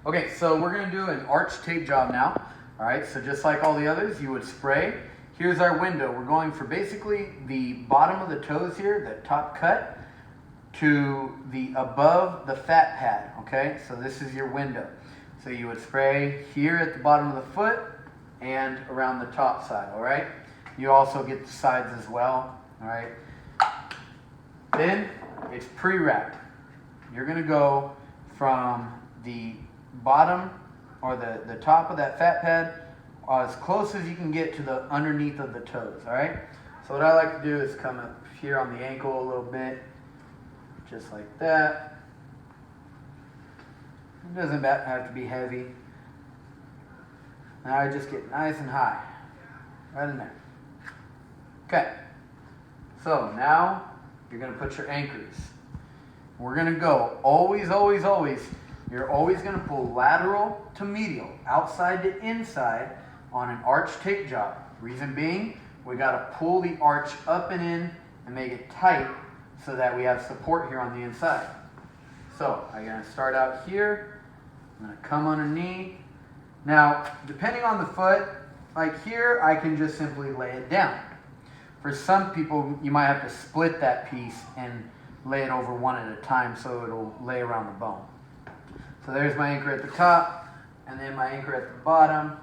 Okay, so we're gonna do an arch tape job now. All right, so just like all the others, you would spray. Here's our window. We're going for basically the bottom of the toes here, the top cut, to the above the fat pad, okay? So this is your window. So you would spray here at the bottom of the foot and around the top side, all right? You also get the sides as well, all right? Then it's pre-wrapped. You're gonna go from the bottom or the top of that fat pad as close as you can get to the underneath of the toes, all right? So what I like to do is come up here on the ankle a little bit, just like that. It doesn't have to be heavy. Now I just get nice and high, right in there. Okay, so now you're gonna put your anchors. We're gonna go always, always, always. You're always gonna pull lateral to medial, outside to inside on an arch tape job. Reason being, we gotta pull the arch up and in and make it tight so that we have support here on the inside. So I'm gonna start out here. I'm gonna come underneath. Now, depending on the foot, like here, I can just simply lay it down. For some people, you might have to split that piece and lay it over one at a time so it'll lay around the bone. So there's my anchor at the top, and then my anchor at the bottom.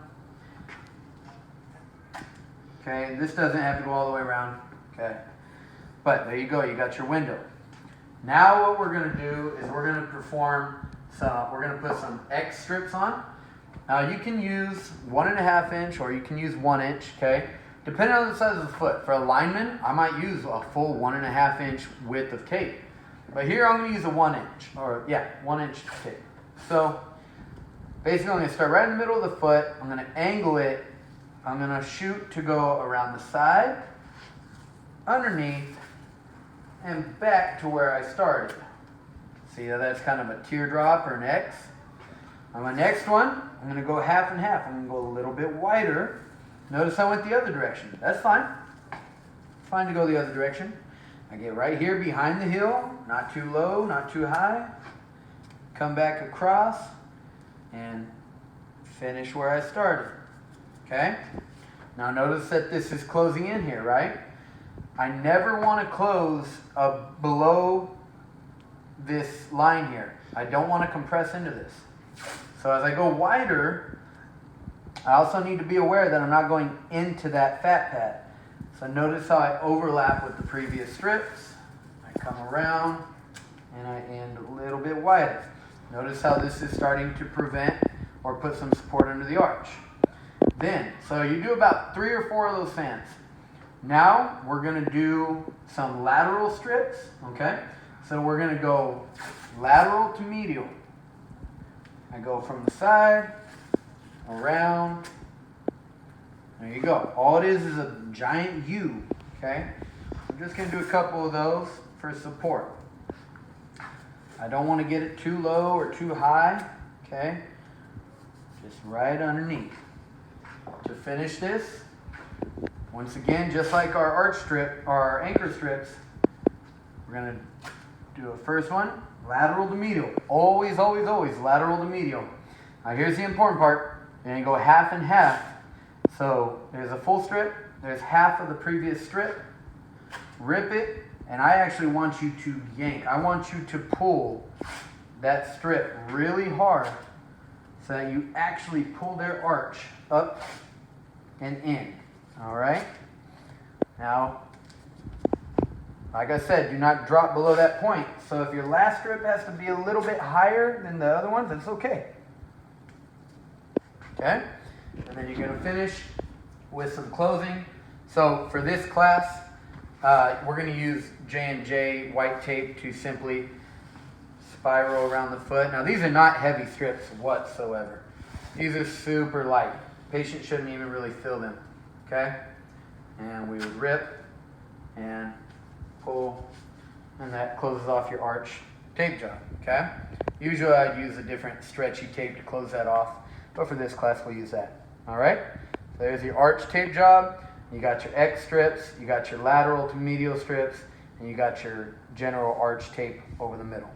Okay, this doesn't have to go all the way around, okay? But there you go, you got your window. Now what we're gonna do is we're gonna we're gonna put some X strips on. Now you can use 1.5 inch or you can use 1 inch, okay? Depending on the size of the foot. For a lineman, I might use a full 1.5 inch width of tape. But here I'm gonna use a 1 inch, or yeah, 1 inch tape. So basically I'm gonna start right in the middle of the foot, I'm gonna angle it, I'm gonna shoot to go around the side, underneath, and back to where I started. See how that's kind of a teardrop or an X? On my next one, I'm gonna go half and half. I'm gonna go a little bit wider. Notice I went the other direction. That's fine. It's fine to go the other direction. I get right here behind the heel, not too low, not too high. Come back across and finish where I started. Okay? Now notice that this is closing in here, right? I never want to close below this line here. I don't want to compress into this. So as I go wider, I also need to be aware that I'm not going into that fat pad. So notice how I overlap with the previous strips. I come around and I end a little bit wider. Notice how this is starting to prevent or put some support under the arch. Then, so you do about 3 or 4 of those fans. Now we're gonna do some lateral strips, okay? So we're gonna go lateral to medial. I go from the side, around, there you go. All it is a giant U, okay? I'm just gonna do a couple of those for support. I don't wanna get it too low or too high, okay? Just right underneath. To finish this, once again, just like our arch strip, our anchor strips, we're gonna do a first one, lateral to medial. Always, always, always lateral to medial. Now here's the important part. You're gonna go half and half. So there's a full strip, there's half of the previous strip. Rip it, and I actually want you to yank. I want you to pull that strip really hard so that you actually pull their arch up and in. All right? Now, like I said, do not drop below that point. So if your last strip has to be a little bit higher than the other ones, that's okay. Okay? And then you're going to finish with some closing. So for this class, we're going to use J&J white tape to simply spiral around the foot. Now these are not heavy strips whatsoever. These are super light. Patient shouldn't even really feel them. Okay? And we would rip and pull, and that closes off your arch tape job. Okay? Usually I'd use a different stretchy tape to close that off, but for this class we'll use that. Alright? So there's your arch tape job. You got your X strips, you got your lateral to medial strips, and you got your general arch tape over the middle.